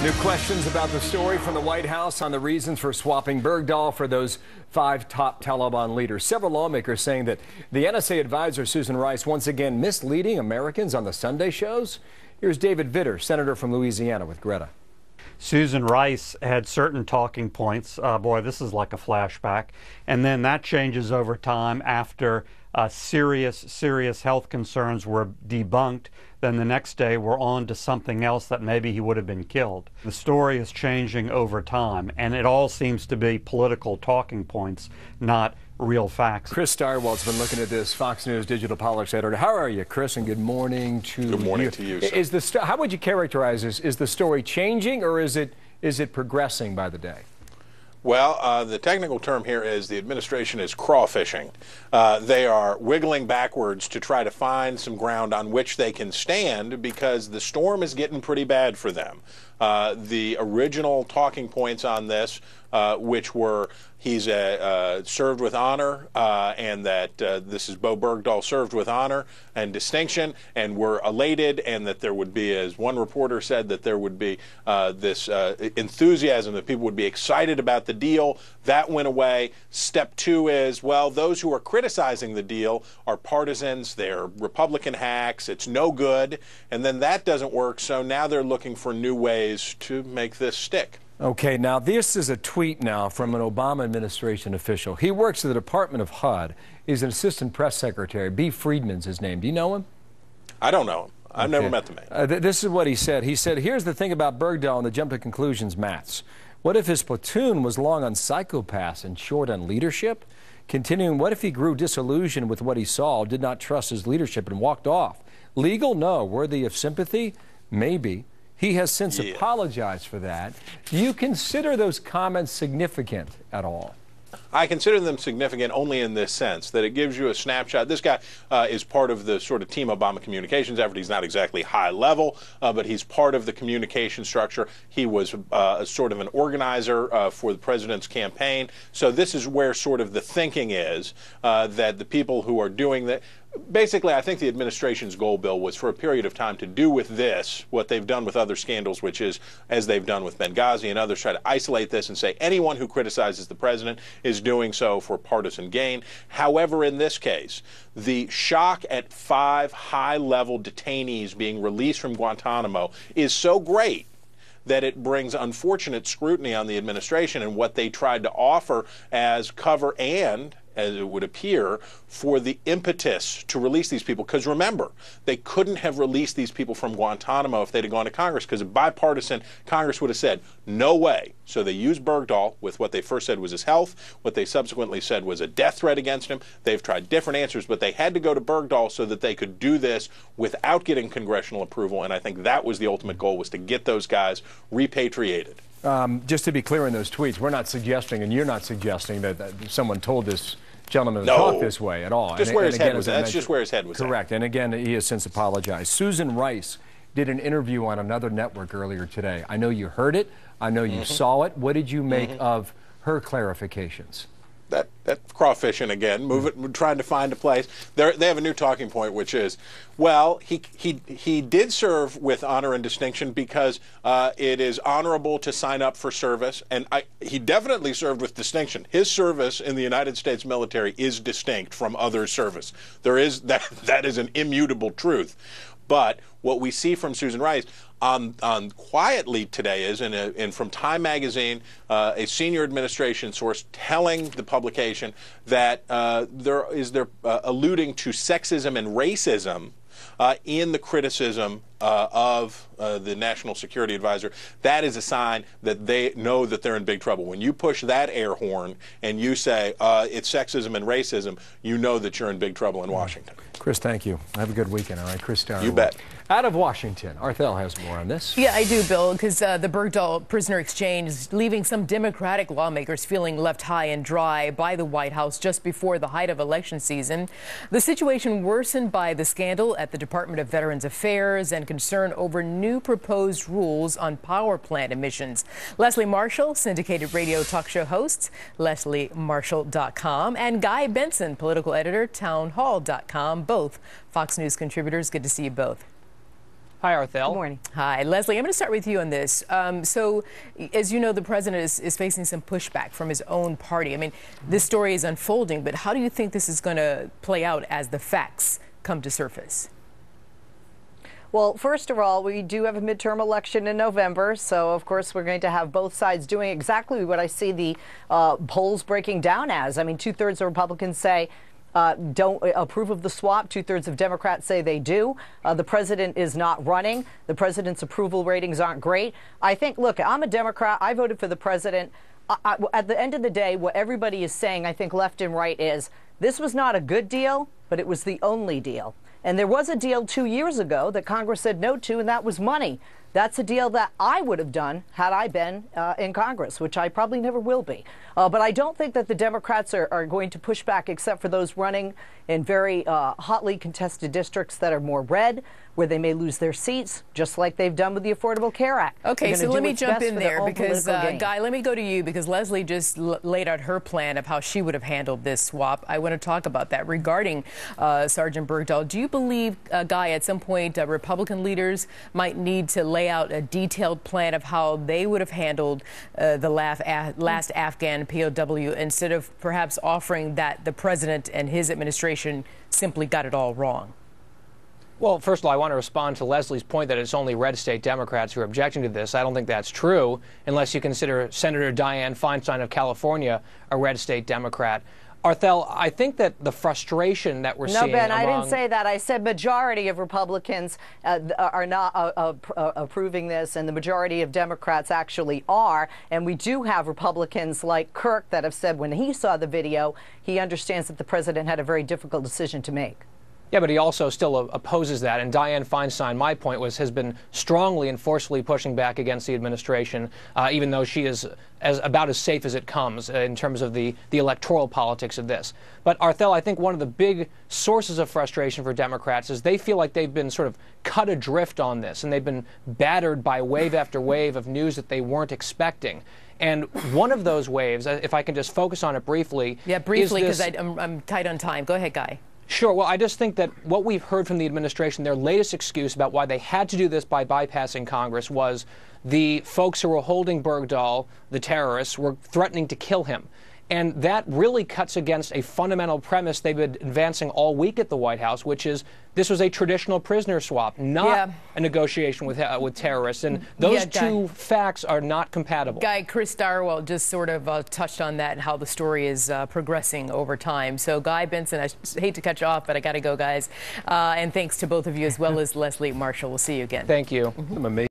New questions about the story from the White House on the reasons for swapping Bergdahl for those 5 top Taliban leaders. Several lawmakers saying that the NSA advisor Susan Rice once again misleading Americans on the Sunday shows. Here's David Vitter, senator from Louisiana, with Greta. Susan Rice had certain talking points. Boy, this is like a flashback. And then that changes over time after serious health concerns were debunked. Then the next day we're on to something else that maybe he would have been killed. The story is changing over time, and it all seems to be political talking points, not real facts. Chris Starwald's been looking at this, Fox News digital politics editor. How are you, Chris? And good morning to you. Good morning to you, sir. How would you characterize this? Is the story changing, or is it progressing by the day? Well, the technical term here is the administration is crawfishing. They are wiggling backwards to try to find some ground on which they can stand because the storm is getting pretty bad for them. The original talking points on this, which were he's served with honor and that this is Bo Bergdahl served with honor and distinction, and we're elated, and that there would be, as one reporter said, that there would be this enthusiasm, that people would be excited about the deal. That went away. Step 2 is, well, those who are criticizing the deal are partisans, they're Republican hacks, it's no good, and then that doesn't work, so now they're looking for new ways to make this stick. Okay, now this is a tweet now from an Obama administration official. He works at the Department of HUD. He's an assistant press secretary. B. Friedman's his name. Do you know him? I don't know him. I've never met the man. This is what he said. He said, here's the thing about Bergdahl and the jump to conclusions, Mats. What if his platoon was long on psychopaths and short on leadership? Continuing, what if he grew disillusioned with what he saw, did not trust his leadership, and walked off? Legal? No. Worthy of sympathy? Maybe. He has since apologized for that. Do you consider those comments significant at all? I consider them significant only in this sense, that it gives you a snapshot. This guy is part of the sort of Team Obama communications effort. He's not exactly high level, but he's part of the communication structure. He was sort of an organizer for the president's campaign. So this is where sort of the thinking is, that the people who are doing that. Basically, I think the administration's goal, Bill, was for a period of time to do with this what they've done with other scandals, which is, as they've done with Benghazi and others, try to isolate this and say anyone who criticizes the president is doing so for partisan gain. However, in this case, the shock at 5 high-level detainees being released from Guantanamo is so great that it brings unfortunate scrutiny on the administration and what they tried to offer as cover and, as it would appear, for the impetus to release these people. Because remember, they couldn't have released these people from Guantanamo if they'd have gone to Congress, because a bipartisan Congress would have said, no way. So they used Bergdahl with what they first said was his health, what they subsequently said was a death threat against him. They've tried different answers, but they had to go to Bergdahl so that they could do this without getting congressional approval, and I think that was the ultimate goal, was to get those guys repatriated. Just to be clear in those tweets, we're not suggesting, and you're not suggesting, that someone told this gentleman to talk this way at all. Just where his head was at. That's just where his head was at. Correct. And again, he has since apologized. Susan Rice did an interview on another network earlier today. I know you heard it. I know you saw it. What did you make of her clarifications? That crawfishing again, trying to find a place. They have a new talking point, which is, well, he did serve with honor and distinction because it is honorable to sign up for service, and he definitely served with distinction. His service in the United States military is distinct from other service. There is that is an immutable truth. But what we see from Susan Rice on quietly today is, from Time magazine, a senior administration source telling the publication that they're alluding to sexism and racism in the criticism of the National Security Advisor. That is a sign that they know that they're in big trouble. When you push that air horn and you say it's sexism and racism, you know that you're in big trouble in Washington. Chris, thank you. Have a good weekend. All right, Chris Starr. You bet. Out of Washington, Arthel has more on this. Yeah, I do, Bill, because the Bergdahl prisoner exchange is leaving some Democratic lawmakers feeling left high and dry by the White House just before the height of election season. The situation worsened by the scandal at the Department of Veterans Affairs and concern over new proposed rules on power plant emissions. Leslie Marshall, syndicated radio talk show host, lesliemarshall.com, and Guy Benson, political editor, townhall.com, both Fox News contributors. Good to see you both. Hi, Arthel. Good morning. Hi, Leslie. I'm going to start with you on this. So, as you know, the president is facing some pushback from his own party. I mean, this story is unfolding, but how do you think this is going to play out as the facts come to surface? Well, first of all, we do have a midterm election in November, so of course we're going to have both sides doing exactly what I see the polls breaking down as. I mean, 2/3 of Republicans say don't approve of the swap. 2/3 of Democrats say they do. The president is not running. The president's approval ratings aren't great. I think, look, I'm a Democrat. I voted for the president. At the end of the day, what everybody is saying, I think left and right, is this was not a good deal, but it was the only deal. And there was a deal 2 years ago that Congress said no to, and that was money. That's a deal that I would have done had I been in Congress, which I probably never will be. But I don't think that the Democrats are going to push back, except for those running in very hotly contested districts that are more red, where they may lose their seats, just like they've done with the Affordable Care Act. Okay, so let me jump in there because, Guy, let me go to you because Leslie just laid out her plan of how she would have handled this swap. I want to talk about that. Regarding Sergeant Bergdahl, do you believe, Guy, at some point Republican leaders might need to lay out a detailed plan of how they would have handled the last Afghan POW instead of perhaps offering that the president and his administration simply got it all wrong? Well, first of all, I want to respond to Leslie's point that it's only red state Democrats who are objecting to this. I don't think that's true, unless you consider Senator Dianne Feinstein of California a red state Democrat. Arthel, I think that the frustration that we're seeing No, Ben, I didn't say that. I said majority of Republicans are not approving this, and the majority of Democrats actually are. And we do have Republicans like Kirk that have said when he saw the video, he understands that the president had a very difficult decision to make. Yeah, but he also still opposes that. And Dianne Feinstein, my point was, has been strongly and forcefully pushing back against the administration, even though she is about as safe as it comes in terms of the electoral politics of this. But, Arthel, I think one of the big sources of frustration for Democrats is they feel like they've been sort of cut adrift on this, and they've been battered by wave after wave of news that they weren't expecting. And one of those waves, if I can just focus on it briefly. Yeah, briefly, because I'm tight on time. Go ahead, Guy. Sure. Well, I just think that what we've heard from the administration, their latest excuse about why they had to do this by bypassing Congress was the folks who were holding Bergdahl, the terrorists, were threatening to kill him. And that really cuts against a fundamental premise they've been advancing all week at the White House, which is this was a traditional prisoner swap, not a negotiation with terrorists. And those two facts are not compatible. Guy, Chris Darwell just sort of touched on that and how the story is progressing over time. So, Guy, Benson, I hate to cut you off, but I got to go, guys. And thanks to both of you as well as Leslie Marshall. We'll see you again. Thank you. I'm amazed.